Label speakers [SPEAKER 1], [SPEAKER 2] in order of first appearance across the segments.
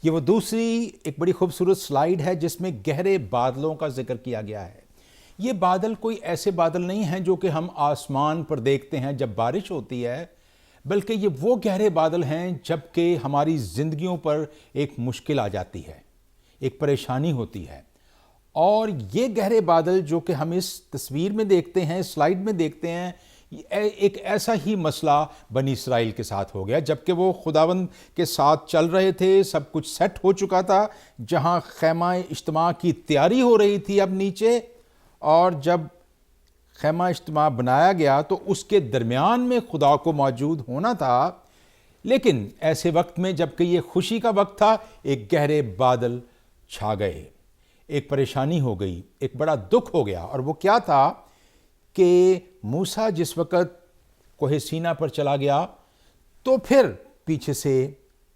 [SPEAKER 1] یہ وہ دوسری ایک بڑی خوبصورت سلائیڈ ہے جس میں گہرے بادلوں کا ذکر کیا گیا ہے۔ یہ بادل کوئی ایسے بادل نہیں ہیں جو کہ ہم آسمان پر دیکھتے ہیں جب بارش ہوتی ہے، بلکہ یہ وہ گہرے بادل ہیں جب کہ ہماری زندگیوں پر ایک مشکل آ جاتی ہے، ایک پریشانی ہوتی ہے۔ اور یہ گہرے بادل جو کہ ہم اس تصویر میں دیکھتے ہیں، سلائیڈ میں دیکھتے ہیں، ایک ایسا ہی مسئلہ بنی اسرائیل کے ساتھ ہو گیا جبکہ وہ خداوند کے ساتھ چل رہے تھے، سب کچھ سیٹ ہو چکا تھا، جہاں خیمہ اجتماع کی تیاری ہو رہی تھی اب نیچے، اور جب خیمہ اجتماع بنایا گیا تو اس کے درمیان میں خدا کو موجود ہونا تھا، لیکن ایسے وقت میں جب کہ یہ خوشی کا وقت تھا، ایک گہرے بادل چھا گئے، ایک پریشانی ہو گئی، ایک بڑا دکھ ہو گیا۔ اور وہ کیا تھا کہ موسیٰ جس وقت کوہ سینا پر چلا گیا تو پھر پیچھے سے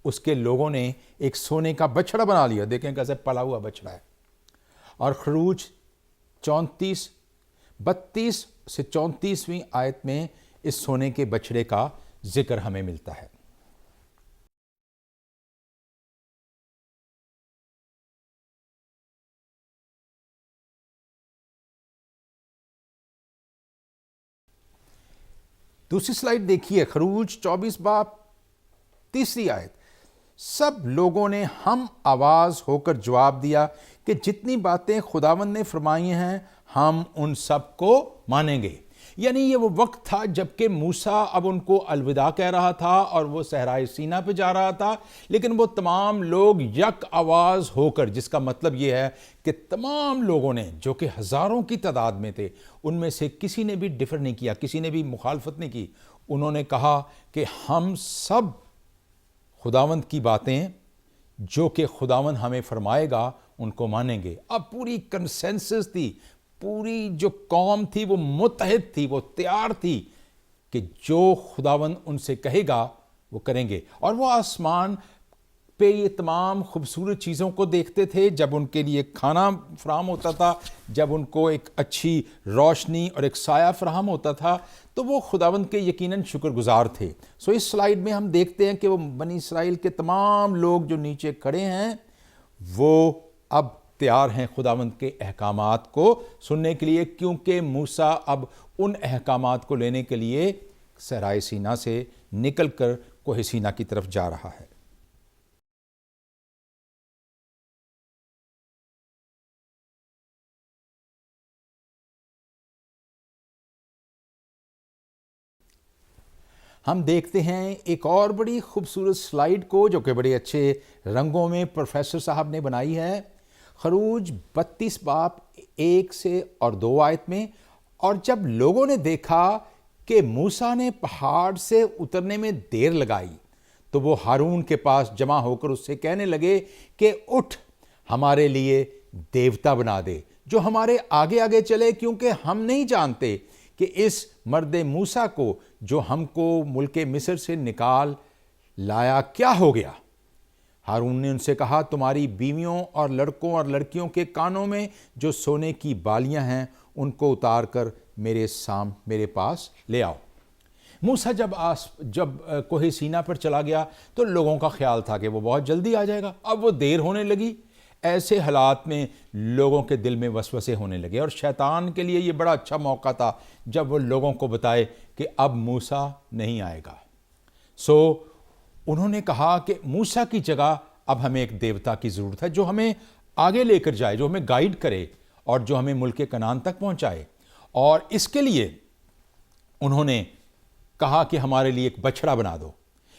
[SPEAKER 1] اس کے لوگوں نے ایک سونے کا بچڑا بنا لیا، دیکھیں کیسے پلا ہوا بچڑا ہے، اور خروج 32 سے 34ویں آیت میں اس سونے کے بچڑے کا ذکر ہمیں ملتا ہے۔ دوسری سلائیڈ دیکھیے، خروج 24 باب 3 آیت۔ سب لوگوں نے ہم آواز ہو کر جواب دیا کہ جتنی باتیں خداوند نے فرمائی ہیں ہم ان سب کو مانیں گے۔ یعنی یہ وہ وقت تھا جب کہ موسیٰ اب ان کو الوداع کہہ رہا تھا اور وہ صحرائے سینا پہ جا رہا تھا، لیکن وہ تمام لوگ یک آواز ہو کر، جس کا مطلب یہ ہے کہ تمام لوگوں نے جو کہ ہزاروں کی تعداد میں تھے، ان میں سے کسی نے بھی ڈفر نہیں کیا، کسی نے بھی مخالفت نہیں کی، انہوں نے کہا کہ ہم سب خداوند کی باتیں جو کہ خداوند ہمیں فرمائے گا ان کو مانیں گے۔ اب پوری کنسنسس تھی، پوری جو قوم تھی وہ متحد تھی، وہ تیار تھی کہ جو خداوند ان سے کہے گا وہ کریں گے۔ اور وہ آسمان پہ یہ تمام خوبصورت چیزوں کو دیکھتے تھے، جب ان کے لیے کھانا فراہم ہوتا تھا، جب ان کو ایک اچھی روشنی اور ایک سایہ فراہم ہوتا تھا، تو وہ خداوند کے یقیناً شکر گزار تھے۔ اس سلائیڈ میں ہم دیکھتے ہیں کہ وہ بنی اسرائیل کے تمام لوگ جو نیچے کھڑے ہیں وہ اب تیار ہیں خداوند کے احکامات کو سننے کے لیے، کیونکہ موسیٰ اب ان احکامات کو لینے کے لیے صحرائے سینا سے نکل کر کوہ سینا کی طرف جا رہا ہے۔ ہم دیکھتے ہیں ایک اور بڑی خوبصورت سلائیڈ کو جو کہ بڑے اچھے رنگوں میں پروفیسر صاحب نے بنائی ہے، خروج 32 باب 1 سے اور 2 آیت میں۔ اور جب لوگوں نے دیکھا کہ موسیٰ نے پہاڑ سے اترنے میں دیر لگائی تو وہ ہارون کے پاس جمع ہو کر اس سے کہنے لگے کہ اٹھ، ہمارے لیے دیوتا بنا دے جو ہمارے آگے آگے چلے، کیونکہ ہم نہیں جانتے کہ اس مرد موسیٰ کو جو ہم کو ملک مصر سے نکال لایا کیا ہو گیا۔ ہارون نے ان سے کہا، تمہاری بیویوں اور لڑکوں اور لڑکیوں کے کانوں میں جو سونے کی بالیاں ہیں ان کو اتار کر میرے پاس لے آؤ۔ موسیٰ جب کوہ سینا پر چلا گیا تو لوگوں کا خیال تھا کہ وہ بہت جلدی آ جائے گا، اب وہ دیر ہونے لگی۔ ایسے حالات میں لوگوں کے دل میں وسوسے ہونے لگے، اور شیطان کے لیے یہ بڑا اچھا موقع تھا جب وہ لوگوں کو بتائے کہ اب موسیٰ نہیں آئے گا۔ انہوں نے کہا کہ موسیٰ کی جگہ اب ہمیں ایک دیوتا کی ضرورت ہے جو ہمیں آگے لے کر جائے، جو ہمیں گائیڈ کرے اور جو ہمیں ملک کنعان تک پہنچائے۔ اور اس کے لیے انہوں نے کہا کہ ہمارے لیے ایک بچڑا بنا دو۔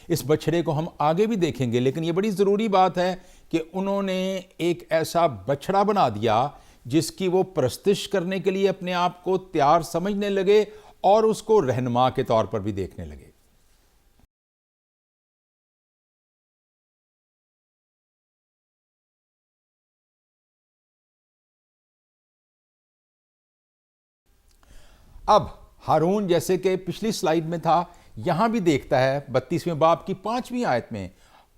[SPEAKER 1] اس بچڑے کو ہم آگے بھی دیکھیں گے، لیکن یہ بڑی ضروری بات ہے کہ انہوں نے ایک ایسا بچڑا بنا دیا جس کی وہ پرستش کرنے کے لیے اپنے آپ کو تیار سمجھنے لگے اور اس کو رہنما کے طور پر بھی دیکھنے لگے۔ اب ہارون جیسے کہ پچھلی سلائیڈ میں تھا، یہاں بھی دیکھتا ہے 32ویں باب کی 5ویں آیت میں،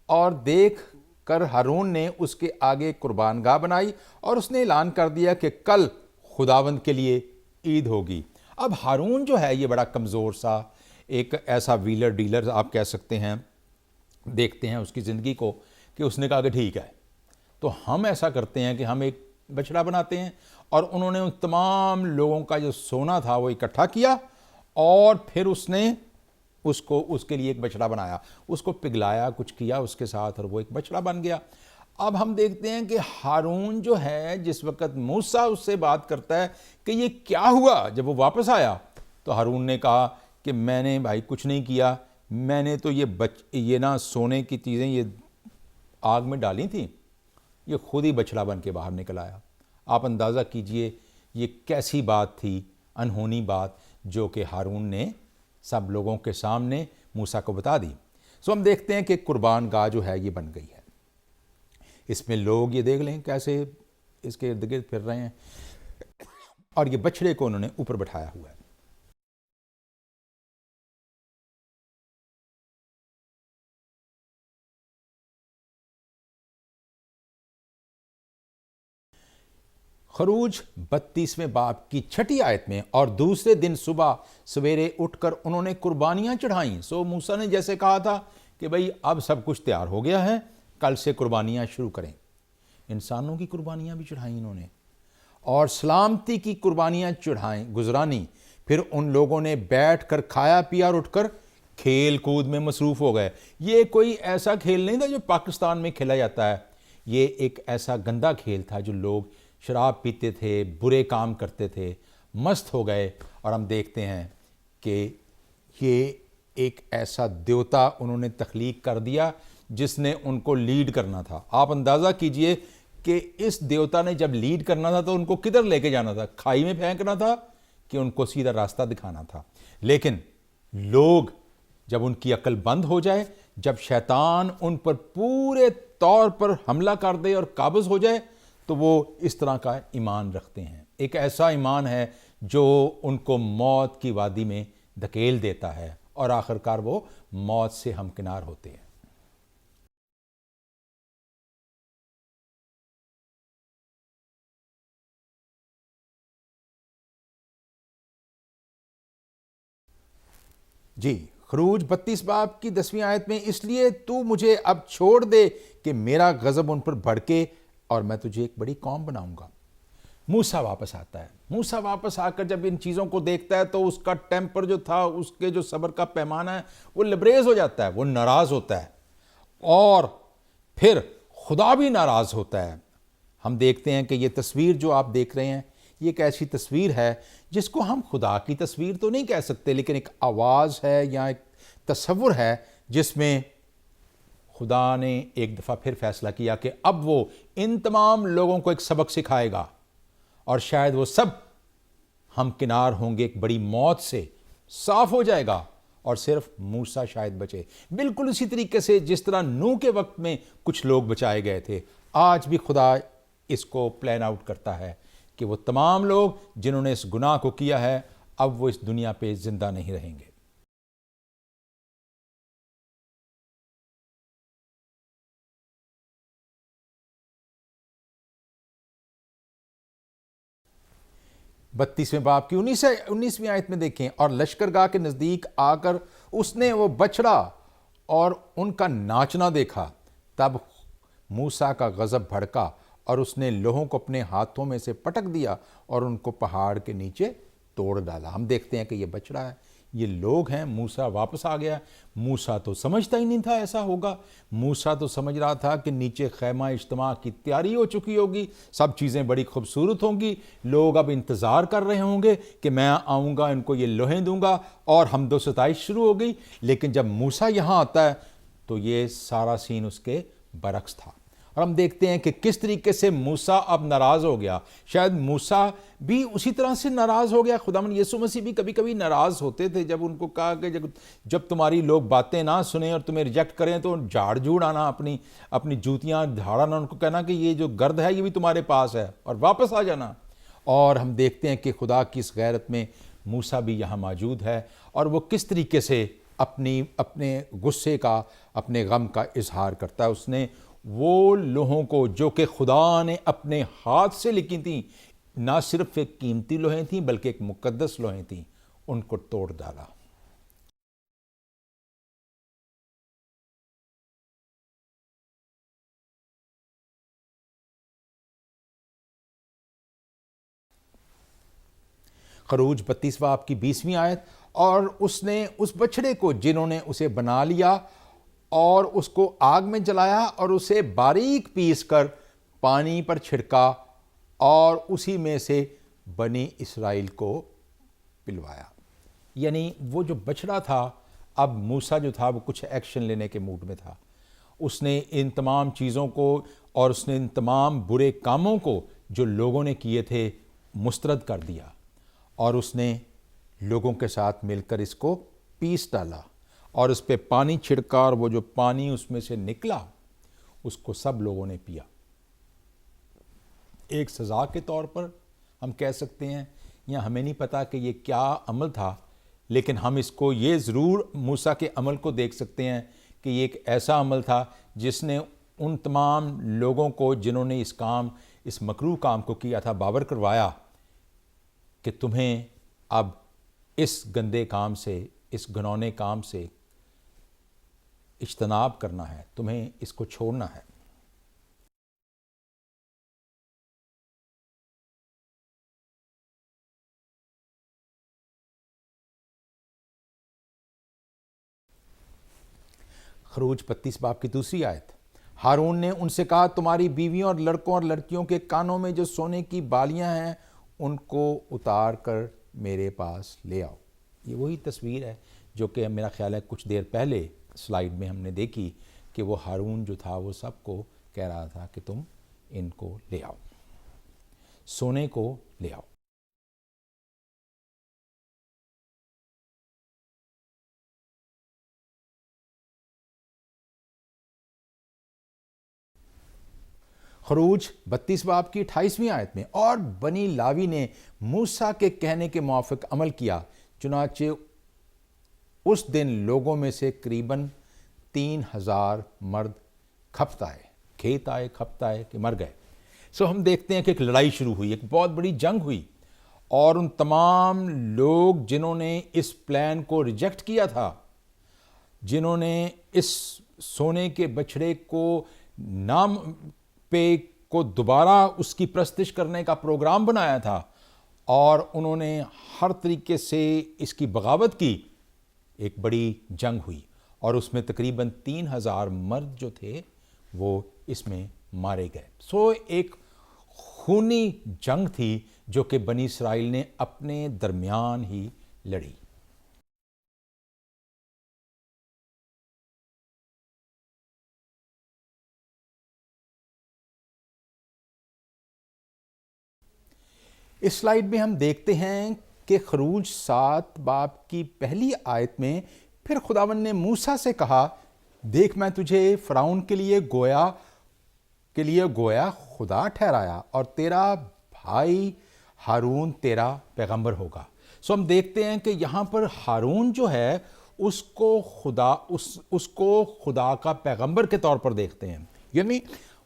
[SPEAKER 1] اور دیکھ کر ہارون نے اس کے آگے قربان گاہ بنائی اور اس نے اعلان کر دیا کہ کل خداوند کے لیے عید ہوگی۔ اب ہارون جو ہے یہ بڑا کمزور سا ایک ایسا ویلر ڈیلر آپ کہہ سکتے ہیں، دیکھتے ہیں اس کی زندگی کو کہ اس نے کہا کہ ٹھیک ہے. تو ہم ایسا کرتے ہیں کہ ہم ایک بچڑا بناتے ہیں اور انہوں نے ان تمام لوگوں کا جو سونا تھا وہ اکٹھا کیا اور پھر اس نے اس کے لیے ایک بچڑا بنایا, اس کو پگھلایا, کچھ کیا اس کے ساتھ اور وہ ایک بچڑا بن گیا. اب ہم دیکھتے ہیں کہ ہارون جو ہے جس وقت موسیٰ اس سے بات کرتا ہے کہ یہ کیا ہوا, جب وہ واپس آیا تو ہارون نے کہا کہ میں نے بھائی کچھ نہیں کیا, میں نے تو یہ نا سونے کی چیزیں یہ آگ میں ڈالی تھیں, یہ خود ہی بچڑا بن کے باہر نکل آیا. آپ اندازہ کیجئے یہ کیسی بات تھی, انہونی بات, جو کہ ہارون نے سب لوگوں کے سامنے موسیٰ کو بتا دی. سو ہم دیکھتے ہیں کہ قربان گاہ جو ہے یہ بن گئی ہے. اس میں لوگ یہ دیکھ لیں کیسے اس کے ارد گرد پھر رہے ہیں اور یہ بچڑے کو انہوں نے اوپر بٹھایا ہوا ہے. خروج 32ویں باب کی 6 آیت میں, اور دوسرے دن صبح سویرے اٹھ کر انہوں نے قربانیاں چڑھائیں. سو موسیٰ نے جیسے کہا تھا کہ بھئی اب سب کچھ تیار ہو گیا ہے, کل سے قربانیاں شروع کریں. انسانوں کی قربانیاں بھی چڑھائیں انہوں نے اور سلامتی کی قربانیاں چڑھائیں گزرانی. پھر ان لوگوں نے بیٹھ کر کھایا پیا اور اٹھ کر کھیل کود میں مصروف ہو گئے. یہ کوئی ایسا کھیل نہیں تھا جو پاکستان میں کھیلا جاتا ہے, یہ ایک ایسا گندا کھیل تھا جو لوگ شراب پیتے تھے, برے کام کرتے تھے, مست ہو گئے. اور ہم دیکھتے ہیں کہ یہ ایک ایسا دیوتا انہوں نے تخلیق کر دیا جس نے ان کو لیڈ کرنا تھا. آپ اندازہ کیجئے کہ اس دیوتا نے جب لیڈ کرنا تھا تو ان کو کدھر لے کے جانا تھا, کھائی میں پھینکنا تھا کہ ان کو سیدھا راستہ دکھانا تھا. لیکن لوگ جب ان کی عقل بند ہو جائے, جب شیطان ان پر پورے طور پر حملہ کر دے اور قابض ہو جائے, تو وہ اس طرح کا ایمان رکھتے ہیں. ایک ایسا ایمان ہے جو ان کو موت کی وادی میں دھکیل دیتا ہے اور آخرکار وہ موت سے ہمکنار ہوتے ہیں. جی, خروج 32 باب کی 10ویں آیت میں, اس لیے تو مجھے اب چھوڑ دے کہ میرا غضب ان پر بھڑکے اور میں تجھے ایک بڑی قوم بناؤں گا. موسیٰ واپس آتا ہے. موسیٰ واپس آ کر جب ان چیزوں کو دیکھتا ہے تو اس کا ٹیمپر جو تھا, اس کے جو صبر کا پیمانہ ہے وہ لبریز ہو جاتا ہے, وہ ناراض ہوتا ہے اور پھر خدا بھی ناراض ہوتا ہے. ہم دیکھتے ہیں کہ یہ تصویر جو آپ دیکھ رہے ہیں یہ ایک ایسی تصویر ہے جس کو ہم خدا کی تصویر تو نہیں کہہ سکتے, لیکن ایک آواز ہے یا ایک تصور ہے جس میں خدا نے ایک دفعہ پھر فیصلہ کیا کہ اب وہ ان تمام لوگوں کو ایک سبق سکھائے گا اور شاید وہ سب ہمکنار ہوں گے ایک بڑی موت سے, صاف ہو جائے گا اور صرف موسیٰ شاید بچے. بالکل اسی طریقے سے جس طرح نوح کے وقت میں کچھ لوگ بچائے گئے تھے, آج بھی خدا اس کو پلان آؤٹ کرتا ہے کہ وہ تمام لوگ جنہوں نے اس گناہ کو کیا ہے اب وہ اس دنیا پہ زندہ نہیں رہیں گے. بتیسویں باب کی 19ویں آیت میں دیکھیں, اور لشکرگاہ کے نزدیک آ کر اس نے وہ بچڑا اور ان کا ناچنا دیکھا, تب موسیٰ کا غضب بھڑکا اور اس نے لوہوں کو اپنے ہاتھوں میں سے پٹک دیا اور ان کو پہاڑ کے نیچے توڑ ڈالا. ہم دیکھتے ہیں کہ یہ بچڑا ہے, یہ لوگ ہیں. موسیٰ واپس آ گیا. موسیٰ تو سمجھتا ہی نہیں تھا ایسا ہوگا. موسیٰ تو سمجھ رہا تھا کہ نیچے خیمہ اجتماع کی تیاری ہو چکی ہوگی, سب چیزیں بڑی خوبصورت ہوں گی, لوگ اب انتظار کر رہے ہوں گے کہ میں آؤں گا, ان کو یہ لوہیں دوں گا اور حمد و ستائش شروع ہو گئی. لیکن جب موسیٰ یہاں آتا ہے تو یہ سارا سین اس کے برعکس تھا. اور ہم دیکھتے ہیں کہ کس طریقے سے موسیٰ اب ناراض ہو گیا. شاید موسیٰ بھی اسی طرح سے ناراض ہو گیا. خداوند یسوع مسیح بھی کبھی کبھی ناراض ہوتے تھے جب ان کو کہا کہ جب تمہاری لوگ باتیں نہ سنیں اور تمہیں ریجیکٹ کریں تو جھاڑ جھوڑ آنا, اپنی جوتیاں جھاڑنا, ان کو کہنا کہ یہ جو گرد ہے یہ بھی تمہارے پاس ہے اور واپس آ جانا. اور ہم دیکھتے ہیں کہ خدا کی اس غیرت میں موسیٰ بھی یہاں موجود ہے اور وہ کس طریقے سے اپنے غصے کا, اپنے غم کا اظہار کرتا ہے. اس نے وہ لوہوں کو جو کہ خدا نے اپنے ہاتھ سے لکھی تھیں, نہ صرف ایک قیمتی لوہیں تھیں بلکہ ایک مقدس لوہیں تھیں, ان کو توڑ ڈالا. خروج 32 باب کی 20ویں آیت، اور اس نے اس بچڑے کو جنہوں نے اسے بنا لیا اور اس کو آگ میں جلایا اور اسے باریک پیس کر پانی پر چھڑکا اور اسی میں سے بنی اسرائیل کو پلوایا۔ یعنی وہ جو بچڑا تھا، اب موسیٰ جو تھا وہ کچھ ایکشن لینے کے موڈ میں تھا۔ اس نے ان تمام چیزوں کو اور اس نے ان تمام برے کاموں کو جو لوگوں نے کیے تھے مسترد کر دیا، اور اس نے لوگوں کے ساتھ مل کر اس کو پیس ڈالا اور اس پہ پانی چھڑکا، اور وہ جو پانی اس میں سے نکلا اس کو سب لوگوں نے پیا۔ ایک سزا کے طور پر ہم کہہ سکتے ہیں، یا ہمیں نہیں پتا کہ یہ کیا عمل تھا، لیکن ہم اس کو یہ ضرور موسیٰ کے عمل کو دیکھ سکتے ہیں کہ یہ ایک ایسا عمل تھا جس نے ان تمام لوگوں کو جنہوں نے اس مکروہ کام کو کیا تھا باور کروایا کہ تمہیں اب اس گندے کام سے، اس گھنونے کام سے اجتناب کرنا ہے، تمہیں اس کو چھوڑنا ہے۔ خروج 32 باب کی 2 آیت، ہارون نے ان سے کہا تمہاری بیویوں اور لڑکوں اور لڑکیوں کے کانوں میں جو سونے کی بالیاں ہیں ان کو اتار کر میرے پاس لے آؤ۔ یہ وہی تصویر ہے جو کہ میرا خیال ہے کچھ دیر پہلے سلائیڈ میں ہم نے دیکھی کہ وہ ہارون جو تھا وہ سب کو کہہ رہا تھا کہ تم ان کو لے آؤ، سونے کو لے آؤ۔ خروج 32 باب کی 28ویں آیت میں، اور بنی لاوی نے موسیٰ کے کہنے کے موافق عمل کیا، چنانچہ اس دن لوگوں میں سے قریباً 3000 مرد کھپت آئے، کھیت آئے، کھپت آئے کہ مر گئے۔ ہم دیکھتے ہیں کہ ایک لڑائی شروع ہوئی، ایک بہت بڑی جنگ ہوئی، اور ان تمام لوگ جنہوں نے اس پلان کو ریجیکٹ کیا تھا، جنہوں نے اس سونے کے بچڑے کو نام پہ کو دوبارہ اس کی پرستش کرنے کا پروگرام بنایا تھا، اور انہوں نے ہر طریقے سے اس کی بغاوت کی، ایک بڑی جنگ ہوئی، اور اس میں تقریباً 3000 مرد جو تھے وہ اس میں مارے گئے۔ ایک خونی جنگ تھی جو کہ بنی اسرائیل نے اپنے درمیان ہی لڑی۔ اس سلائیڈ میں ہم دیکھتے ہیں کہ خروج 7 باب کی 1 آیت میں پھر خداوند نے موسیٰ سے کہا دیکھ میں تجھے فرعون کے لیے گویا خدا ٹھہرایا، اور تیرا بھائی ہارون تیرا پیغمبر ہوگا۔ ہم دیکھتے ہیں کہ یہاں پر ہارون جو ہے اس کو خدا کا پیغمبر کے طور پر دیکھتے ہیں، یعنی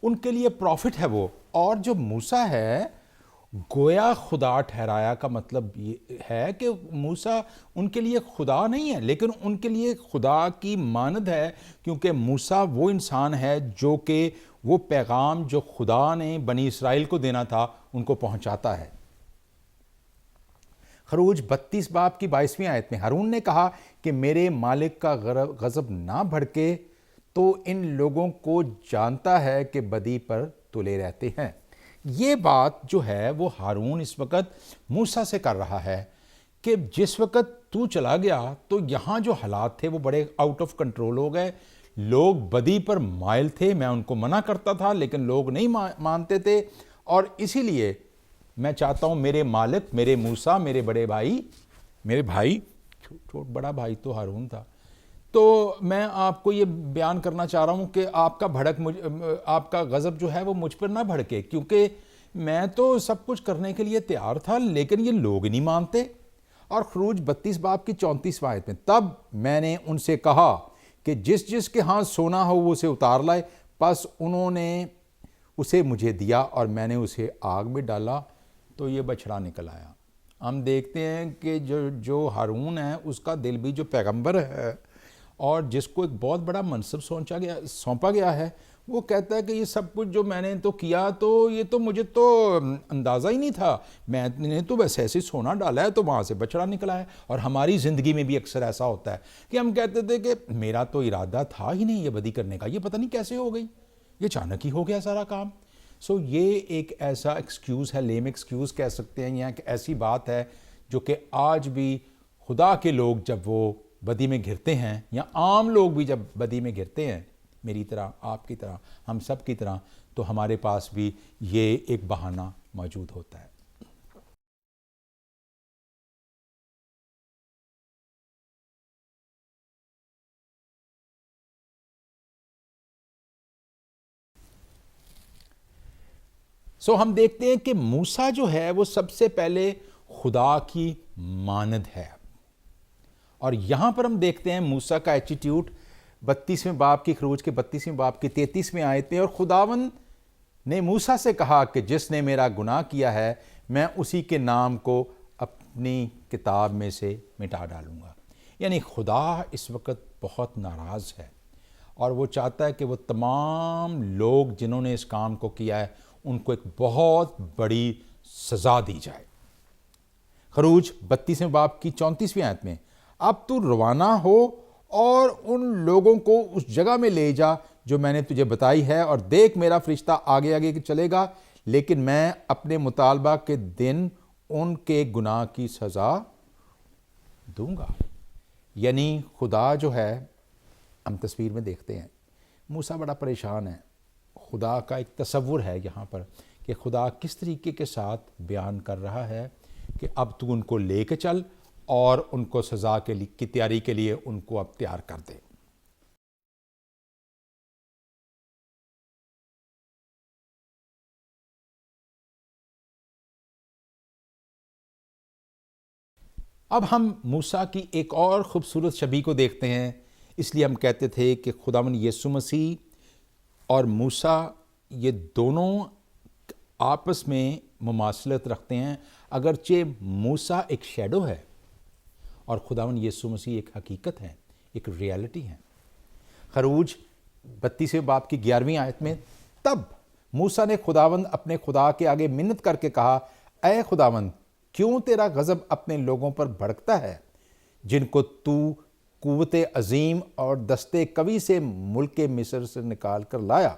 [SPEAKER 1] ان کے لیے پروفٹ ہے وہ، اور جو موسیٰ ہے گویا خدا ٹھہرایا کا مطلب یہ ہے کہ موسیٰ ان کے لیے خدا نہیں ہے، لیکن ان کے لیے خدا کی مانند ہے، کیونکہ موسیٰ وہ انسان ہے جو کہ وہ پیغام جو خدا نے بنی اسرائیل کو دینا تھا ان کو پہنچاتا ہے۔ خروج 32 باب کی 22ویں آیت میں ہارون نے کہا کہ میرے مالک کا غضب نہ بھڑکے، تو ان لوگوں کو جانتا ہے کہ بدی پر تلے رہتے ہیں۔ یہ بات جو ہے وہ ہارون اس وقت موسیٰ سے کر رہا ہے کہ جس وقت تو چلا گیا تو یہاں جو حالات تھے وہ بڑے آؤٹ آف کنٹرول ہو گئے، لوگ بدی پر مائل تھے، میں ان کو منع کرتا تھا لیکن لوگ نہیں مانتے تھے، اور اسی لیے میں چاہتا ہوں میرے مالک، میرے موسیٰ، میرے بڑے بھائی، میرے بھائی، بڑا بھائی تو ہارون تھا، تو میں آپ کو یہ بیان کرنا چاہ رہا ہوں کہ آپ کا غضب جو ہے وہ مجھ پر نہ بھڑکے، کیونکہ میں تو سب کچھ کرنے کے لیے تیار تھا لیکن یہ لوگ نہیں مانتے۔ اور خروج 32 باب کی 34 آیت میں تب میں نے ان سے کہا کہ جس جس کے ہاں سونا ہو وہ اسے اتار لائے، پس انہوں نے اسے مجھے دیا اور میں نے اسے آگ میں ڈالا تو یہ بچڑا نکل آیا۔ ہم دیکھتے ہیں کہ جو ہارون ہے اس کا دل بھی جو پیغمبر ہے اور جس کو ایک بہت بڑا منصب سونپا گیا ہے، وہ کہتا ہے کہ یہ سب کچھ جو میں نے تو کیا تو یہ تو مجھے تو اندازہ ہی نہیں تھا، میں نے تو بس ایسے سونا ڈالا ہے تو وہاں سے بچڑا نکلا ہے۔ اور ہماری زندگی میں بھی اکثر ایسا ہوتا ہے کہ ہم کہتے تھے کہ میرا تو ارادہ تھا ہی نہیں یہ بدی کرنے کا، یہ پتہ نہیں کیسے ہو گئی، یہ اچانک ہی ہو گیا سارا کام۔ سو یہ ایک ایسا ایکسکیوز ہے، لیم ایکسکیوز کہہ سکتے ہیں، یا ایک ایسی بات ہے جو کہ آج بھی خدا کے لوگ جب وہ بدی میں گھرتے ہیں، یا عام لوگ بھی جب بدی میں گھرتے ہیں، میری طرح، آپ کی طرح، ہم سب کی طرح، تو ہمارے پاس بھی یہ ایک بہانہ موجود ہوتا ہے۔ سو ہم دیکھتے ہیں کہ موسیٰ جو ہے وہ سب سے پہلے خدا کی مانند ہے، اور یہاں پر ہم دیکھتے ہیں موسیٰ کا ایٹیٹیوڈ 32ویں باب کی، خروج کے 32ویں باب کی 33ویں آیت میں، اور خداوند نے موسیٰ سے کہا کہ جس نے میرا گناہ کیا ہے میں اسی کے نام کو اپنی کتاب میں سے مٹا ڈالوں گا۔ یعنی خدا اس وقت بہت ناراض ہے، اور وہ چاہتا ہے کہ وہ تمام لوگ جنہوں نے اس کام کو کیا ہے ان کو ایک بہت بڑی سزا دی جائے۔ خروج 32ویں باب کی 34ویں آیت میں، اب تو روانہ ہو اور ان لوگوں کو اس جگہ میں لے جا جو میں نے تجھے بتائی ہے، اور دیکھ میرا فرشتہ آگے آگے چلے گا، لیکن میں اپنے مطالبہ کے دن ان کے گناہ کی سزا دوں گا۔ یعنی خدا جو ہے، ہم تصویر میں دیکھتے ہیں موسیٰ بڑا پریشان ہے، خدا کا ایک تصور ہے یہاں پر کہ خدا کس طریقے کے ساتھ بیان کر رہا ہے کہ اب تو ان کو لے کے چل اور ان کو سزا کی تیاری کے لیے ان کو اب تیار کر دے۔ اب ہم موسیٰ کی ایک اور خوبصورت شبیہ کو دیکھتے ہیں۔ اس لیے ہم کہتے تھے کہ خداوند یسوع مسیح اور موسیٰ یہ دونوں آپس میں مماثلت رکھتے ہیں، اگرچہ موسیٰ ایک شیڈو ہے اور خداوند یسوع مسیح ایک حقیقت ہے، ایک ریالٹی ہے۔ خروج 32ویں باب کی 11ویں آیت میں، تب موسیٰ نے خداوند اپنے خدا کے آگے منت کر کے کہا، اے خداوند کیوں تیرا غضب اپنے لوگوں پر بھڑکتا ہے جن کو تو قوت عظیم اور دستے قوی سے ملک مصر سے نکال کر لایا۔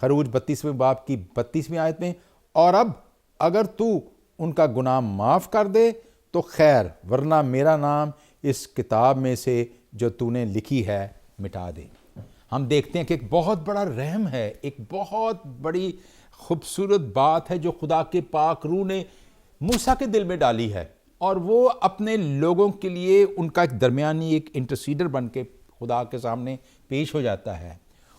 [SPEAKER 1] خروج 32ویں باب کی 32ویں آیت میں، اور اب اگر تو ان کا گناہ معاف کر دے تو خیر، ورنہ میرا نام اس کتاب میں سے جو تو نے لکھی ہے مٹا دے۔ ہم دیکھتے ہیں کہ ایک بہت بڑا رحم ہے، ایک بہت بڑی خوبصورت بات ہے جو خدا کے پاک روح نے موسیٰ کے دل میں ڈالی ہے، اور وہ اپنے لوگوں کے لیے ان کا ایک درمیانی ایک انٹرسیڈر بن کے خدا کے سامنے پیش ہو جاتا ہے،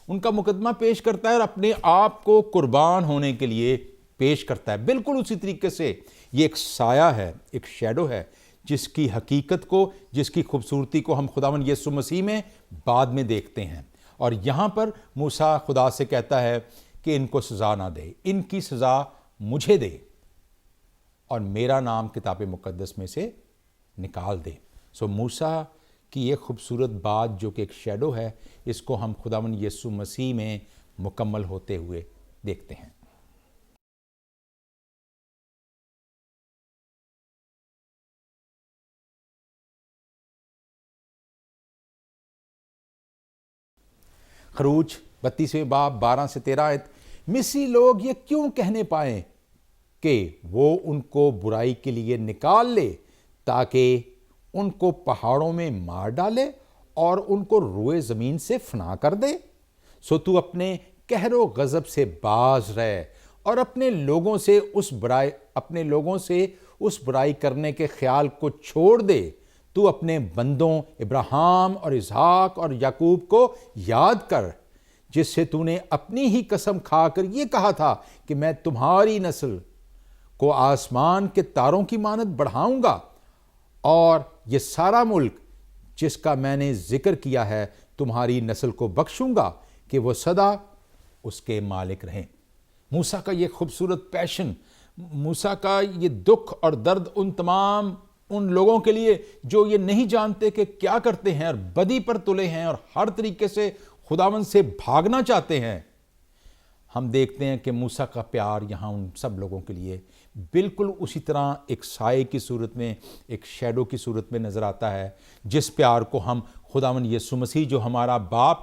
[SPEAKER 1] ان کا مقدمہ پیش کرتا ہے اور اپنے آپ کو قربان ہونے کے لیے پیش کرتا ہے۔ بالکل اسی طریقے سے یہ ایک سایہ ہے، ایک شیڈو ہے، جس کی حقیقت کو، جس کی خوبصورتی کو ہم خداوند یسوع مسیح میں بعد میں دیکھتے ہیں۔ اور یہاں پر موسیٰ خدا سے کہتا ہے کہ ان کو سزا نہ دے، ان کی سزا مجھے دے اور میرا نام کتاب مقدس میں سے نکال دے۔ سو موسیٰ کی یہ خوبصورت بات جو کہ ایک شیڈو ہے، اس کو ہم خداوند یسوع مسیح میں مکمل ہوتے ہوئے دیکھتے ہیں۔ خروج 32ویں باب 12 سے 13 آیت، مصری لوگ یہ کیوں کہنے پائیں کہ وہ ان کو برائی کے لیے نکال لے تاکہ ان کو پہاڑوں میں مار ڈالے اور ان کو روئے زمین سے فنا کر دے۔ سو تو اپنے قہر و غضب سے باز رہ اور اپنے لوگوں سے اس برائی کرنے کے خیال کو چھوڑ دے۔ تو اپنے بندوں ابراہیم اور اسحاق اور یعقوب کو یاد کر، جس سے تو نے اپنی ہی قسم کھا کر یہ کہا تھا کہ میں تمہاری نسل کو آسمان کے تاروں کی مانند بڑھاؤں گا، اور یہ سارا ملک جس کا میں نے ذکر کیا ہے تمہاری نسل کو بخشوں گا کہ وہ سدا اس کے مالک رہیں۔ موسیٰ کا یہ خوبصورت پیشن، موسیٰ کا یہ دکھ اور درد ان تمام ان لوگوں کے لیے جو یہ نہیں جانتے کہ کیا کرتے ہیں اور بدی پر تلے ہیں اور ہر طریقے سے خداوند سے بھاگنا چاہتے ہیں۔ ہم دیکھتے ہیں کہ موسیٰ کا پیار یہاں ان سب لوگوں کے لیے بالکل اسی طرح ایک سائے کی صورت میں، ایک شیڈو کی صورت میں نظر آتا ہے، جس پیار کو ہم خداوند یسوع مسیح جو ہمارا باپ،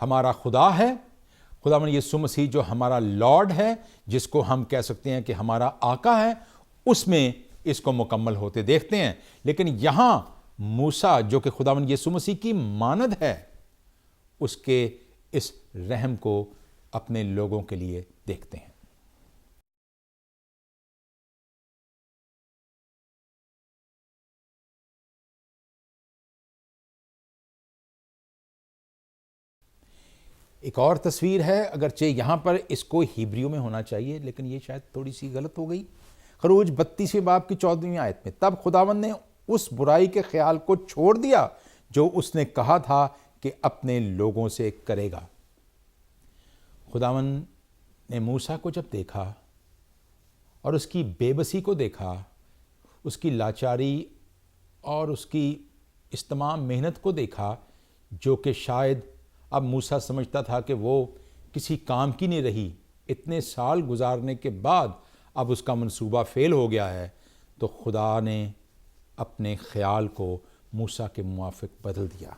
[SPEAKER 1] ہمارا خدا ہے، خداوند یسوع مسیح جو ہمارا لارڈ ہے، جس کو ہم کہہ سکتے ہیں کہ ہمارا آقا ہے، اس میں اس کو مکمل ہوتے دیکھتے ہیں۔ لیکن یہاں موسیٰ جو کہ خداوند یسوع مسیح کی مانند ہے، اس کے اس رحم کو اپنے لوگوں کے لیے دیکھتے ہیں۔ ایک اور تصویر ہے، اگرچہ یہاں پر اس کو ہیبریو میں ہونا چاہیے لیکن یہ شاید تھوڑی سی غلط ہو گئی۔ خروج 32 باب کی 14ویں آیت میں، تب خداوند نے اس برائی کے خیال کو چھوڑ دیا جو اس نے کہا تھا کہ اپنے لوگوں سے کرے گا۔ خداوند نے موسیٰ کو جب دیکھا اور اس کی بے بسی کو دیکھا، اس کی لاچاری اور اس کی اس تمام محنت کو دیکھا، جو کہ شاید اب موسیٰ سمجھتا تھا کہ وہ کسی کام کی نہیں رہی، اتنے سال گزارنے کے بعد اب اس کا منصوبہ فیل ہو گیا ہے، تو خدا نے اپنے خیال کو موسیٰ کے موافق بدل دیا،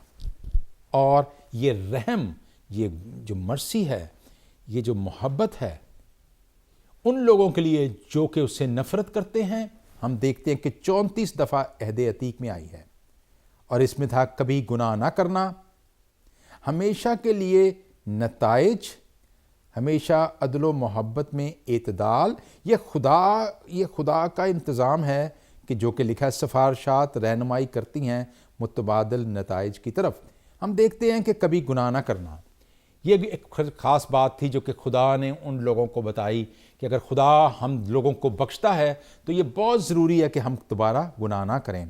[SPEAKER 1] اور یہ رحم، یہ جو مرسی ہے، یہ جو محبت ہے ان لوگوں کے لیے جو کہ اس سے نفرت کرتے ہیں، ہم دیکھتے ہیں کہ 34 دفعہ عہد عتیق میں آئی ہے، اور اس میں تھا کبھی گناہ نہ کرنا، ہمیشہ کے لیے نتائج، ہمیشہ عدل و محبت میں اعتدال۔ یہ خدا کا انتظام ہے کہ جو کہ لکھا ہے سفارشات رہنمائی کرتی ہیں متبادل نتائج کی طرف۔ ہم دیکھتے ہیں کہ کبھی گناہ نہ کرنا، یہ بھی ایک خاص بات تھی جو کہ خدا نے ان لوگوں کو بتائی کہ اگر خدا ہم لوگوں کو بخشتا ہے تو یہ بہت ضروری ہے کہ ہم دوبارہ گناہ نہ کریں،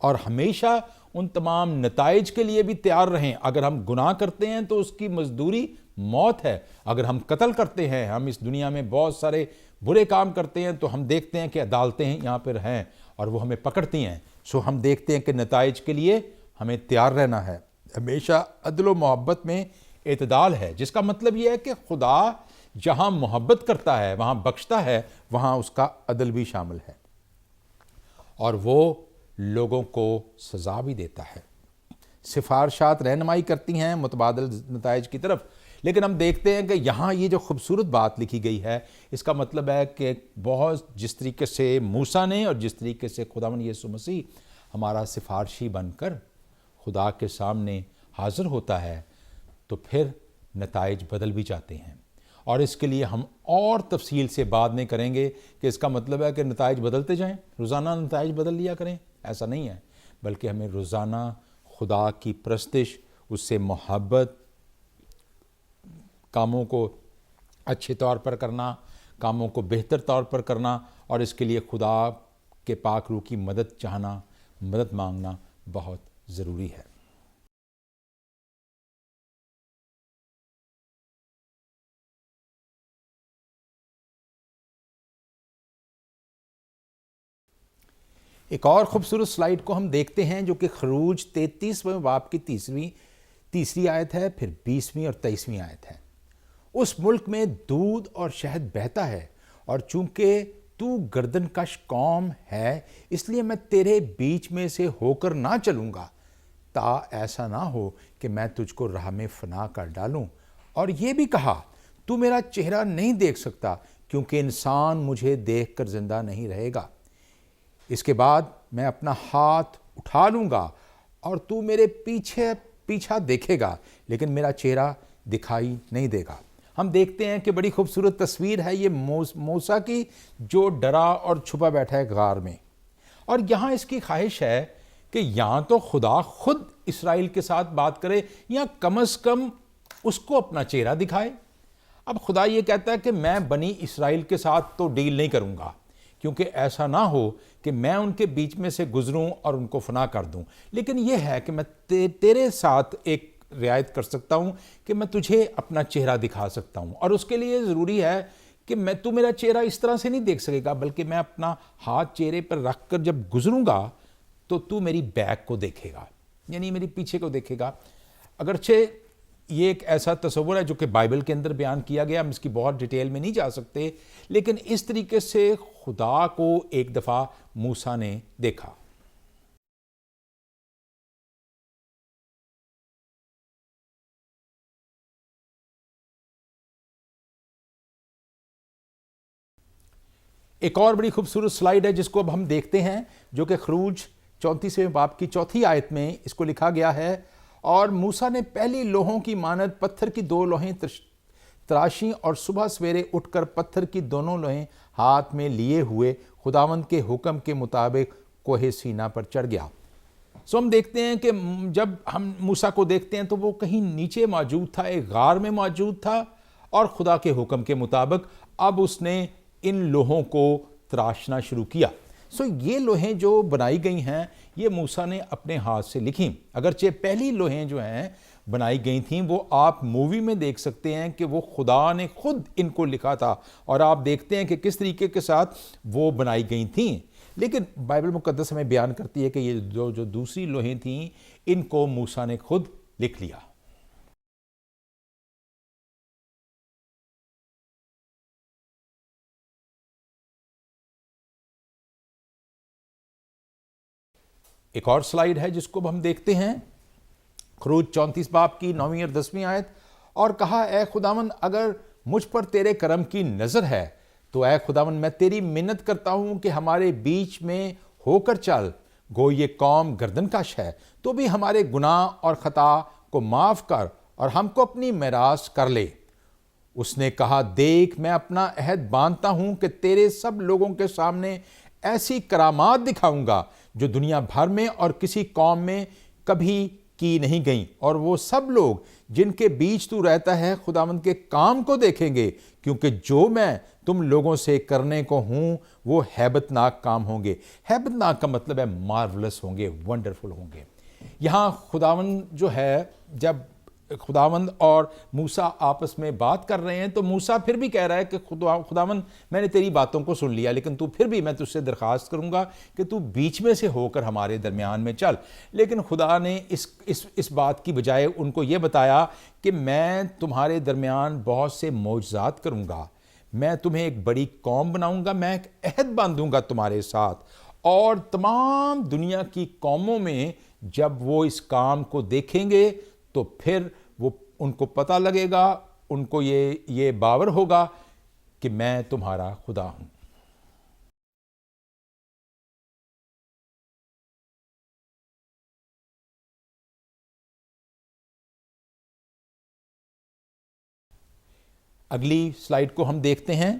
[SPEAKER 1] اور ہمیشہ ان تمام نتائج کے لیے بھی تیار رہیں۔ اگر ہم گناہ کرتے ہیں تو اس کی مزدوری موت ہے، اگر ہم قتل کرتے ہیں، ہم اس دنیا میں بہت سارے برے کام کرتے ہیں، تو ہم دیکھتے ہیں کہ عدالتیں یہاں پر ہیں اور وہ ہمیں پکڑتی ہیں۔ سو ہم دیکھتے ہیں کہ نتائج کے لیے ہمیں تیار رہنا ہے، ہمیشہ عدل و محبت میں اعتدال ہے، جس کا مطلب یہ ہے کہ خدا جہاں محبت کرتا ہے، وہاں بخشتا ہے، وہاں اس کا عدل بھی شامل ہے، اور وہ لوگوں کو سزا بھی دیتا ہے۔ سفارشات رہنمائی کرتی ہیں متبادل نتائج کی طرف، لیکن ہم دیکھتے ہیں کہ یہاں یہ جو خوبصورت بات لکھی گئی ہے، اس کا مطلب ہے کہ بہت جس طریقے سے موسیٰ نے اور جس طریقے سے خداوند یسوع مسیح ہمارا سفارشی بن کر خدا کے سامنے حاضر ہوتا ہے، تو پھر نتائج بدل بھی جاتے ہیں۔ اور اس کے لیے ہم اور تفصیل سے بات نہیں کریں گے کہ اس کا مطلب ہے کہ نتائج بدلتے جائیں، روزانہ نتائج بدل لیا کریں، ایسا نہیں ہے، بلکہ ہمیں روزانہ خدا کی پرستش، اس سے محبت، کاموں کو اچھے طور پر کرنا، کاموں کو بہتر طور پر کرنا، اور اس کے لیے خدا کے پاک روح کی مدد چاہنا، مدد مانگنا بہت ضروری ہے۔ ایک اور خوبصورت سلائیڈ کو ہم دیکھتے ہیں جو کہ خروج 33 باب کی تیسری آیت ہے، پھر 20ویں اور 23ویں آیت ہے۔ اس ملک میں دودھ اور شہد بہتا ہے، اور چونکہ تو گردن کش قوم ہے، اس لیے میں تیرے بیچ میں سے ہو کر نہ چلوں گا، تا ایسا نہ ہو کہ میں تجھ کو راہ میں فنا کر ڈالوں۔ اور یہ بھی کہا، تو میرا چہرہ نہیں دیکھ سکتا، کیونکہ انسان مجھے دیکھ کر زندہ نہیں رہے گا۔ اس کے بعد میں اپنا ہاتھ اٹھا لوں گا اور تو میرے پیچھا دیکھے گا، لیکن میرا چہرہ دکھائی نہیں دے گا۔ ہم دیکھتے ہیں کہ بڑی خوبصورت تصویر ہے یہ موسیٰ کی، جو ڈرا اور چھپا بیٹھا ہے غار میں، اور یہاں اس کی خواہش ہے کہ یہاں تو خدا خود اسرائیل کے ساتھ بات کرے، یا کم از کم اس کو اپنا چہرہ دکھائے۔ اب خدا یہ کہتا ہے کہ میں بنی اسرائیل کے ساتھ تو ڈیل نہیں کروں گا، کیونکہ ایسا نہ ہو کہ میں ان کے بیچ میں سے گزروں اور ان کو فنا کر دوں، لیکن یہ ہے کہ میں تیرے ساتھ ایک رعایت کر سکتا ہوں کہ میں تجھے اپنا چہرہ دکھا سکتا ہوں، اور اس کے لیے ضروری ہے کہ تو میرا چہرہ اس طرح سے نہیں دیکھ سکے گا، بلکہ میں اپنا ہاتھ چہرے پر رکھ کر جب گزروں گا تو تو میری بیک کو دیکھے گا، یعنی میری پیچھے کو دیکھے گا۔ اگرچہ یہ ایک ایسا تصور ہے جو کہ بائبل کے اندر بیان کیا گیا، ہم اس کی بہت ڈیٹیل میں نہیں جا سکتے، لیکن اس طریقے سے خدا کو ایک دفعہ موسیٰ نے دیکھا۔ ایک اور بڑی خوبصورت سلائیڈ ہے جس کو اب ہم دیکھتے ہیں، جو کہ خروج 34ویں باب کی 4 آیت میں اس کو لکھا گیا ہے، اور موسیٰ نے پہلی لوہوں کی مانند پتھر کی 2 لوہیں تراشیں اور صبح سویرے اٹھ کر پتھر کی دونوں لوہیں ہاتھ میں لیے ہوئے خداوند کے حکم کے مطابق کوہ سینا پر چڑھ گیا۔ ہم دیکھتے ہیں کہ جب ہم موسیٰ کو دیکھتے ہیں تو وہ کہیں نیچے موجود تھا، ایک غار میں موجود تھا، اور خدا کے حکم کے مطابق اب اس نے ان لوہوں کو تراشنا شروع کیا۔ یہ لوہیں جو بنائی گئی ہیں یہ موسیٰ نے اپنے ہاتھ سے لکھیں، اگرچہ پہلی لوہیں جو ہیں بنائی گئی تھیں وہ آپ مووی میں دیکھ سکتے ہیں کہ وہ خدا نے خود ان کو لکھا تھا، اور آپ دیکھتے ہیں کہ کس طریقے کے ساتھ وہ بنائی گئی تھیں، لیکن بائبل مقدس ہمیں بیان کرتی ہے کہ یہ جو دوسری لوہیں تھیں ان کو موسیٰ نے خود لکھ لیا۔ ایک اور سلائیڈ ہے جس کو ہم دیکھتے ہیں، خروج 34 باب کی 9ویں اور 10ویں آیت، اور کہا اے خداوند اگر مجھ پر تیرے کرم کی نظر ہے تو اے خداوند میں تیری منت کرتا ہوں کہ ہمارے بیچ میں ہو کر چل، گو یہ قوم گردن کش ہے، تو بھی ہمارے گناہ اور خطا کو معاف کر اور ہم کو اپنی میراث کر لے۔ اس نے کہا دیکھ میں اپنا عہد باندھتا ہوں کہ تیرے سب لوگوں کے سامنے ایسی کرامات دکھاؤں گا جو دنیا بھر میں اور کسی قوم میں کبھی کی نہیں گئیں، اور وہ سب لوگ جن کے بیچ تو رہتا ہے خداوند کے کام کو دیکھیں گے، کیونکہ جو میں تم لوگوں سے کرنے کو ہوں وہ ہیبت ناک کام ہوں گے۔ ہیبت ناک کا مطلب ہے مارولس ہوں گے، ونڈرفل ہوں گے۔ یہاں خداوند جو ہے، جب خداوند اور موسیٰ آپس میں بات کر رہے ہیں تو موسیٰ پھر بھی کہہ رہا ہے کہ خداوند میں نے تیری باتوں کو سن لیا، لیکن تو پھر بھی میں تجھ سے درخواست کروں گا کہ تو بیچ میں سے ہو کر ہمارے درمیان میں چل۔ لیکن خدا نے اس بات کی بجائے ان کو یہ بتایا کہ میں تمہارے درمیان بہت سے معجزات کروں گا، میں تمہیں ایک بڑی قوم بناؤں گا، میں ایک عہد باندھوں گا تمہارے ساتھ، اور تمام دنیا کی قوموں میں جب وہ اس کام کو دیکھیں گے تو پھر وہ ان کو پتہ لگے گا، ان کو یہ باور ہوگا کہ میں تمہارا خدا ہوں۔ اگلی سلائیڈ کو ہم دیکھتے ہیں،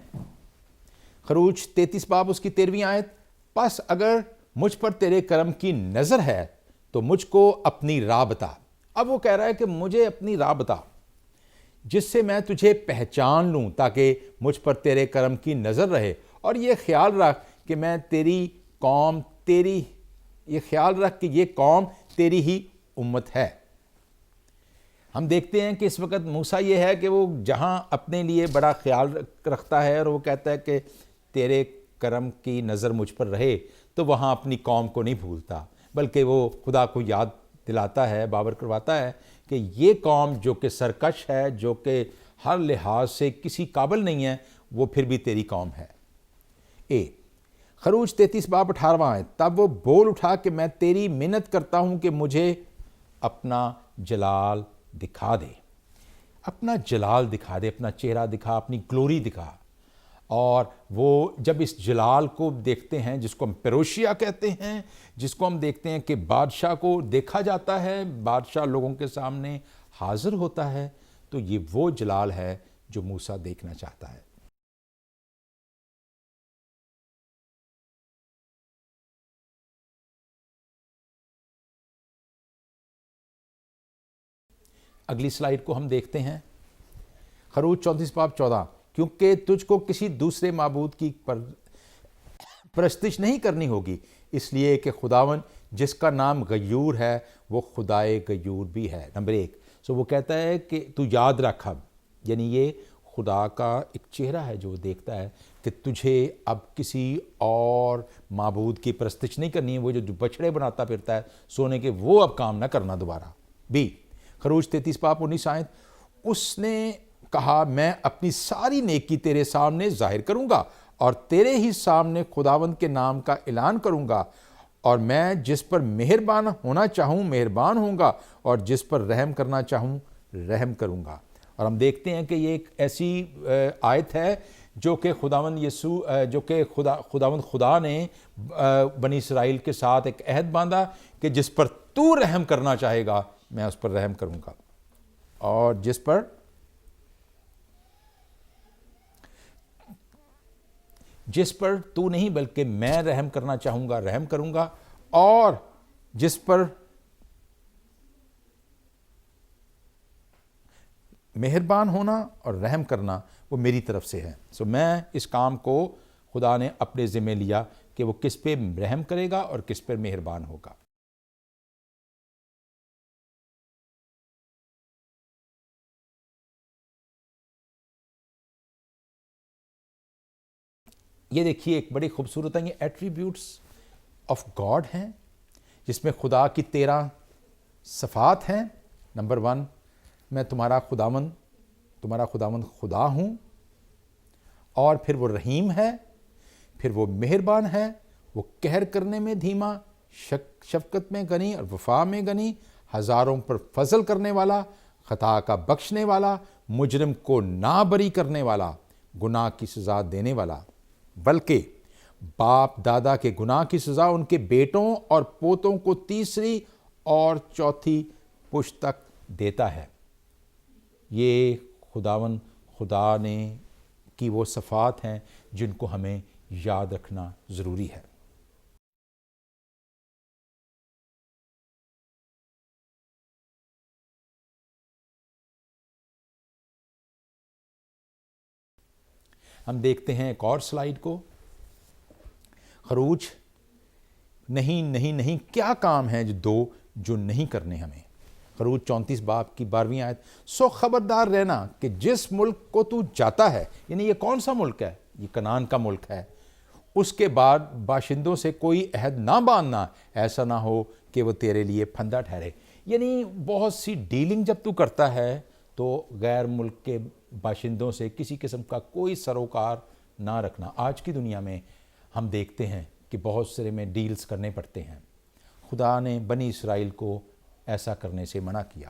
[SPEAKER 1] خروج 33 باب اس کی 13ویں آیت، پس اگر مجھ پر تیرے کرم کی نظر ہے تو مجھ کو اپنی راہ بتا۔ اب وہ کہہ رہا ہے کہ مجھے اپنی راہ بتا جس سے میں تجھے پہچان لوں، تاکہ مجھ پر تیرے کرم کی نظر رہے، اور یہ خیال رکھ کہ میں تیری قوم یہ خیال رکھ کہ یہ قوم تیری ہی امت ہے۔ ہم دیکھتے ہیں کہ اس وقت موسیٰ یہ ہے کہ وہ جہاں اپنے لیے بڑا خیال رکھتا ہے اور وہ کہتا ہے کہ تیرے کرم کی نظر مجھ پر رہے، تو وہاں اپنی قوم کو نہیں بھولتا، بلکہ وہ خدا کو یاد دلاتا ہے، باور کرواتا ہے کہ یہ قوم جو کہ سرکش ہے، جو کہ ہر لحاظ سے کسی قابل نہیں ہے، وہ پھر بھی تیری قوم ہے۔ خروج 33 باب 18 آیت، تب وہ بول اٹھا کہ میں تیری منت کرتا ہوں کہ مجھے اپنا جلال دکھا دے، اپنا جلال دکھا دے، اپنا چہرہ دکھا، اپنی گلوری دکھا۔ اور وہ جب اس جلال کو دیکھتے ہیں، جس کو ہم پیروشیا کہتے ہیں، جس کو ہم دیکھتے ہیں کہ بادشاہ کو دیکھا جاتا ہے، بادشاہ لوگوں کے سامنے حاضر ہوتا ہے، تو یہ وہ جلال ہے جو موسیٰ دیکھنا چاہتا ہے۔ اگلی سلائیڈ کو ہم دیکھتے ہیں، خروج 34 باب 14، کیونکہ تجھ کو کسی دوسرے معبود کی پرستش نہیں کرنی ہوگی، اس لیے کہ خداوند جس کا نام غیور ہے وہ خدائے غیور بھی ہے۔ نمبر 1، وہ کہتا ہے کہ تو یاد رکھ، اب یعنی یہ خدا کا ایک چہرہ ہے جو وہ دیکھتا ہے کہ تجھے اب کسی اور معبود کی پرستش نہیں کرنی ہے، وہ جو بچڑے بناتا پھرتا ہے سونے کے، وہ اب کام نہ کرنا دوبارہ۔ بی خروج 33 باب 19 آیت، اس نے کہا میں اپنی ساری نیکی تیرے سامنے ظاہر کروں گا اور تیرے ہی سامنے خداوند کے نام کا اعلان کروں گا، اور میں جس پر مہربان ہونا چاہوں مہربان ہوں گا، اور جس پر رحم کرنا چاہوں رحم کروں گا۔ اور ہم دیکھتے ہیں کہ یہ ایک ایسی آیت ہے جو کہ خداوند خدا نے بنی اسرائیل کے ساتھ ایک عہد باندھا کہ جس پر تو رحم کرنا چاہے گا میں اس پر رحم کروں گا، اور جس پر تو نہیں بلکہ میں رحم کرنا چاہوں گا رحم کروں گا، اور جس پر مہربان ہونا اور رحم کرنا وہ میری طرف سے ہے۔ میں اس کام کو خدا نے اپنے ذمہ لیا کہ وہ کس پہ رحم کرے گا اور کس پر مہربان ہوگا۔ یہ دیکھیے ایک بڑی خوبصورت ہے، یہ ایٹریبیوٹس آف گاڈ ہیں جس میں خدا کی 13 صفات ہیں۔ نمبر 1، میں تمہارا خداوند خدا ہوں، اور پھر وہ رحیم ہے، پھر وہ مہربان ہے، وہ قہر کرنے میں دھیما، شفقت میں غنی اور وفا میں غنی، ہزاروں پر فضل کرنے والا، خطا کا بخشنے والا، مجرم کو نہ بری کرنے والا، گناہ کی سزا دینے والا، بلکہ باپ دادا کے گناہ کی سزا ان کے بیٹوں اور پوتوں کو 3 اور 4 پشت تک دیتا ہے۔ یہ خدا نے کی وہ صفات ہیں جن کو ہمیں یاد رکھنا ضروری ہے۔ ہم دیکھتے ہیں ایک اور سلائیڈ کو، خروج نہیں کیا کام ہے جو نہیں کرنے ہمیں۔ خروج 34 باب کی 12ویں آیت، سو خبردار رہنا کہ جس ملک کو تو جاتا ہے، یعنی یہ کون سا ملک ہے؟ یہ کنعان کا ملک ہے، اس کے بعد باشندوں سے کوئی عہد نہ باندھنا، ایسا نہ ہو کہ وہ تیرے لیے پھندا ٹھہرے۔ یعنی بہت سی ڈیلنگ جب تو کرتا ہے تو غیر ملک کے باشندوں سے کسی قسم کا کوئی سروکار نہ رکھنا۔ آج کی دنیا میں ہم دیکھتے ہیں کہ بہت سارے میں ڈیلز کرنے پڑتے ہیں۔ خدا نے بنی اسرائیل کو ایسا کرنے سے منع کیا۔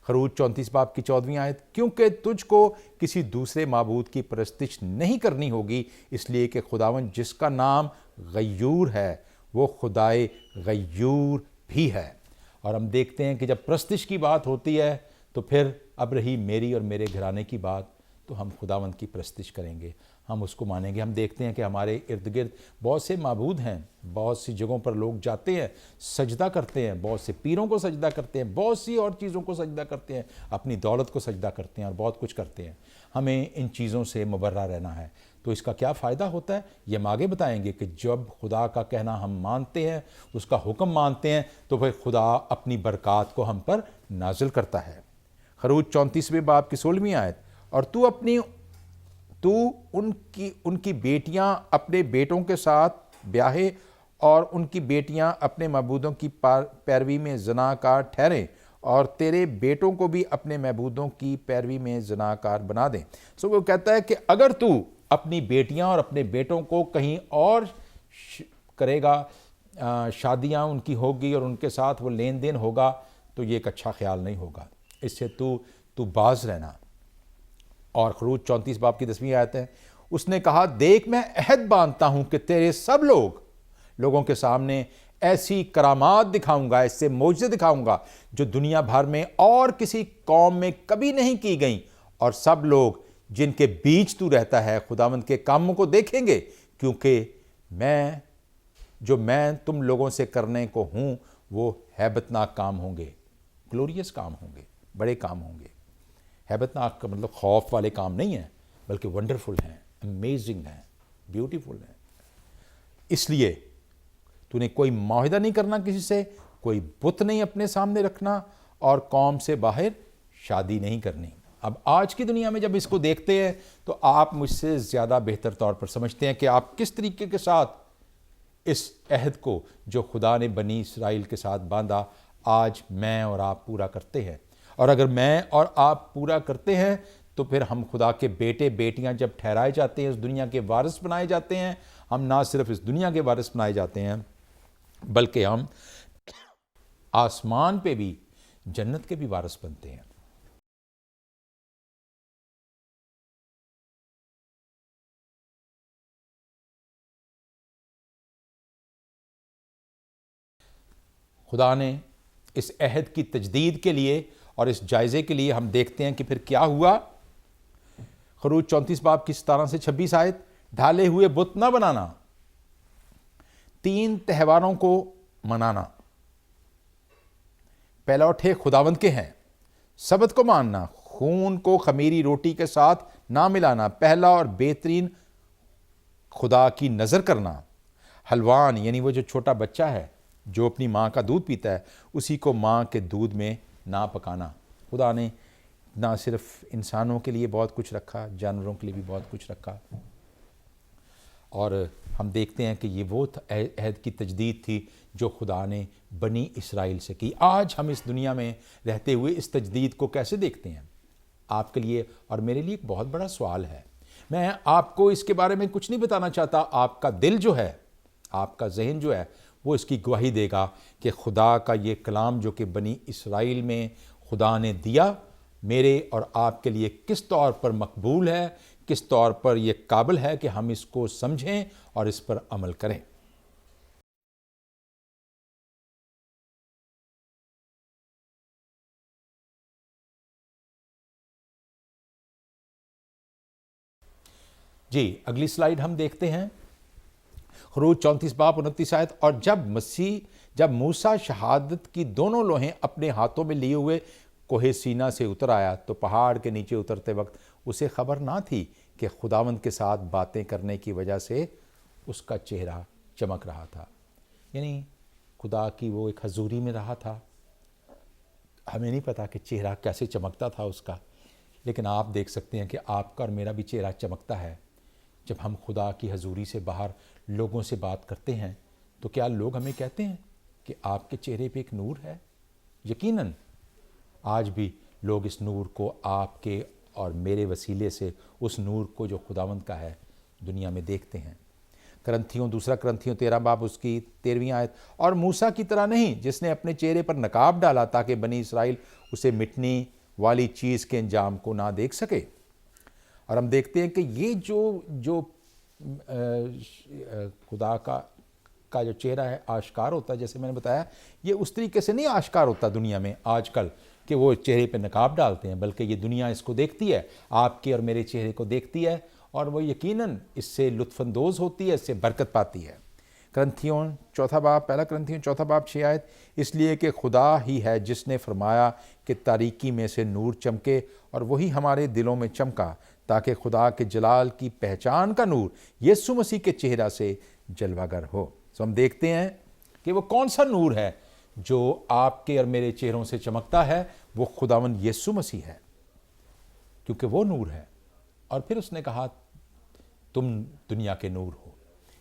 [SPEAKER 1] خروج 34 باب کی 14ویں آیت، کیونکہ تجھ کو کسی دوسرے معبود کی پرستش نہیں کرنی ہوگی، اس لیے کہ خداوند جس کا نام غیور ہے وہ خدائے غیور بھی ہے۔ اور ہم دیکھتے ہیں کہ جب پرستش کی بات ہوتی ہے تو پھر اب رہی میری اور میرے گھرانے کی بات، تو ہم خداوند کی پرستش کریں گے، ہم اس کو مانیں گے۔ ہم دیکھتے ہیں کہ ہمارے ارد گرد بہت سے معبود ہیں، بہت سی جگہوں پر لوگ جاتے ہیں، سجدہ کرتے ہیں، بہت سے پیروں کو سجدہ کرتے ہیں، بہت سی اور چیزوں کو سجدہ کرتے ہیں، اپنی دولت کو سجدہ کرتے ہیں اور بہت کچھ کرتے ہیں۔ ہمیں ان چیزوں سے مبرہ رہنا ہے۔ تو اس کا کیا فائدہ ہوتا ہے یہ ہم آگے بتائیں گے کہ جب خدا کا کہنا ہم مانتے ہیں، اس کا حکم مانتے ہیں، تو پھر خدا اپنی برکات کو ہم پر نازل کرتا ہے۔ خروج 34 باب کی 16ویں آیت، اور تو ان کی بیٹیاں اپنے بیٹوں کے ساتھ بیاہے اور ان کی بیٹیاں اپنے معبودوں کی پیروی میں زناکار ٹھہریں، اور تیرے بیٹوں کو بھی اپنے معبودوں کی پیروی میں زناکار بنا دیں۔ وہ کہتا ہے کہ اگر تو اپنی بیٹیاں اور اپنے بیٹوں کو کہیں اور کرے گا، شادیاں ان کی ہوگی اور ان کے ساتھ وہ لین دین ہوگا، تو یہ ایک اچھا خیال نہیں ہوگا۔ اس سے تو باز رہنا۔ اور خروج 34 باب کی 10ویں آیت ہے، اس نے کہا دیکھ میں عہد باندھتا ہوں کہ تیرے سب لوگوں کے سامنے ایسی کرامات دکھاؤں گا، ایسے معجزے دکھاؤں گا جو دنیا بھر میں اور کسی قوم میں کبھی نہیں کی گئیں، اور سب لوگ جن کے بیچ تو رہتا ہے خداوند کے کاموں کو دیکھیں گے، کیونکہ میں تم لوگوں سے کرنے کو ہوں وہ ہیبت ناک کام ہوں گے، گلوریس کام ہوں گے، بڑے کام ہوں گے۔ ہیبت ناک کا مطلب خوف والے کام نہیں ہیں، بلکہ ونڈرفل ہیں، امیزنگ ہیں، بیوٹیفل ہیں۔ اس لیے تو نے کوئی معاہدہ نہیں کرنا کسی سے، کوئی بت نہیں اپنے سامنے رکھنا، اور قوم سے باہر شادی نہیں کرنی۔ اب آج کی دنیا میں جب اس کو دیکھتے ہیں تو آپ مجھ سے زیادہ بہتر طور پر سمجھتے ہیں کہ آپ کس طریقے کے ساتھ اس عہد کو جو خدا نے بنی اسرائیل کے ساتھ باندھا آج میں اور آپ پورا کرتے ہیں. اور اگر میں اور آپ پورا کرتے ہیں تو پھر ہم خدا کے بیٹے بیٹیاں جب ٹھہرائے جاتے ہیں، اس دنیا کے وارث بنائے جاتے ہیں. ہم نہ صرف اس دنیا کے وارث بنائے جاتے ہیں بلکہ ہم آسمان پہ بھی جنت کے بھی وارث بنتے ہیں. خدا نے اس عہد کی تجدید کے لیے اور اس جائزے کے لیے ہم دیکھتے ہیں کہ پھر کیا ہوا. خروج 34 باب کی 17 سے 26 آیت. ڈھالے ہوئے بت نہ بنانا، 3 تہواروں کو منانا، پہلوٹے خداوند کے ہیں، سبت کو ماننا، خون کو خمیری روٹی کے ساتھ نہ ملانا، پہلا اور بہترین خدا کی نظر کرنا، حلوان یعنی وہ جو چھوٹا بچہ ہے جو اپنی ماں کا دودھ پیتا ہے اسی کو ماں کے دودھ میں نہ پکانا. خدا نے نہ صرف انسانوں کے لیے بہت کچھ رکھا، جانوروں کے لیے بھی بہت کچھ رکھا. اور ہم دیکھتے ہیں کہ یہ وہ عہد کی تجدید تھی جو خدا نے بنی اسرائیل سے کی. آج ہم اس دنیا میں رہتے ہوئے اس تجدید کو کیسے دیکھتے ہیں؟ آپ کے لیے اور میرے لیے ایک بہت بڑا سوال ہے. میں آپ کو اس کے بارے میں کچھ نہیں بتانا چاہتا. آپ کا دل جو ہے، آپ کا ذہن جو ہے وہ اس کی گواہی دے گا کہ خدا کا یہ کلام جو کہ بنی اسرائیل میں خدا نے دیا میرے اور آپ کے لیے کس طور پر مقبول ہے، کس طور پر یہ قابل ہے کہ ہم اس کو سمجھیں اور اس پر عمل کریں. جی اگلی سلائیڈ ہم دیکھتے ہیں. خروج 34 باب 29 آیت. اور جب موسیٰ شہادت کی دونوں لوہیں اپنے ہاتھوں میں لیے ہوئے کوہ سینا سے اتر آیا تو پہاڑ کے نیچے اترتے وقت اسے خبر نہ تھی کہ خداوند کے ساتھ باتیں کرنے کی وجہ سے اس کا چہرہ چمک رہا تھا. یعنی خدا کی وہ ایک حضوری میں رہا تھا. ہمیں نہیں پتا کہ چہرہ کیسے چمکتا تھا اس کا، لیکن آپ دیکھ سکتے ہیں کہ آپ کا اور میرا بھی چہرہ چمکتا ہے جب ہم خدا کی حضوری سے باہر لوگوں سے بات کرتے ہیں. تو کیا لوگ ہمیں کہتے ہیں کہ آپ کے چہرے پہ ایک نور ہے؟ یقیناً آج بھی لوگ اس نور کو آپ کے اور میرے وسیلے سے اس نور کو جو خداوند کا ہے دنیا میں دیکھتے ہیں. دوسرا کرنتھیوں 13 باب اس کی 13ویں آیت. اور موسیٰ کی طرح نہیں جس نے اپنے چہرے پر نقاب ڈالا تاکہ بنی اسرائیل اسے مٹنے والی چیز کے انجام کو نہ دیکھ سکے. اور ہم دیکھتے ہیں کہ یہ جو خدا کا جو چہرہ ہے آشکار ہوتا ہے، جیسے میں نے بتایا یہ اس طریقے سے نہیں آشکار ہوتا دنیا میں آج کل کہ وہ چہرے پہ نقاب ڈالتے ہیں، بلکہ یہ دنیا اس کو دیکھتی ہے، آپ کے اور میرے چہرے کو دیکھتی ہے اور وہ یقیناً اس سے لطف اندوز ہوتی ہے، اس سے برکت پاتی ہے. پہلا کرنتھیوں 4 باب 6 آیت. اس لیے کہ خدا ہی ہے جس نے فرمایا کہ تاریکی میں سے نور چمکے، اور وہی ہمارے دلوں میں چمکا تاکہ خدا کے جلال کی پہچان کا نور یسوع مسیح کے چہرہ سے جلوہ گر ہو. ہم دیکھتے ہیں کہ وہ کون سا نور ہے جو آپ کے اور میرے چہروں سے چمکتا ہے. وہ خداوند یسوع مسیح ہے، کیونکہ وہ نور ہے. اور پھر اس نے کہا تم دنیا کے نور ہو.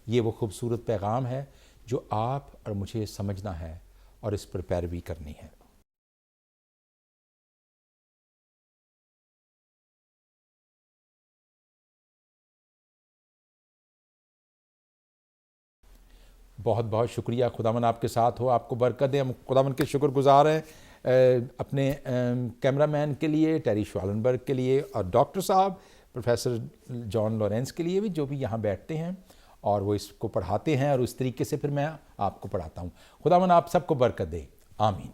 [SPEAKER 1] یہ وہ خوبصورت پیغام ہے جو آپ اور مجھے سمجھنا ہے اور اس پر پیروی کرنی ہے. بہت بہت شکریہ. خداوند آپ کے ساتھ ہو، آپ کو برکت دے. ہم خداوند کے شکر گزار ہیں اپنے کیمرہ مین کے لیے ٹیری شوالنبرگ کے لیے، اور ڈاکٹر صاحب پروفیسر جان لورنس کے لیے بھی جو بھی یہاں بیٹھتے ہیں اور وہ اس کو پڑھاتے ہیں اور اس طریقے سے پھر میں آپ کو پڑھاتا ہوں. خداوند آپ سب کو برکت دے. آمین.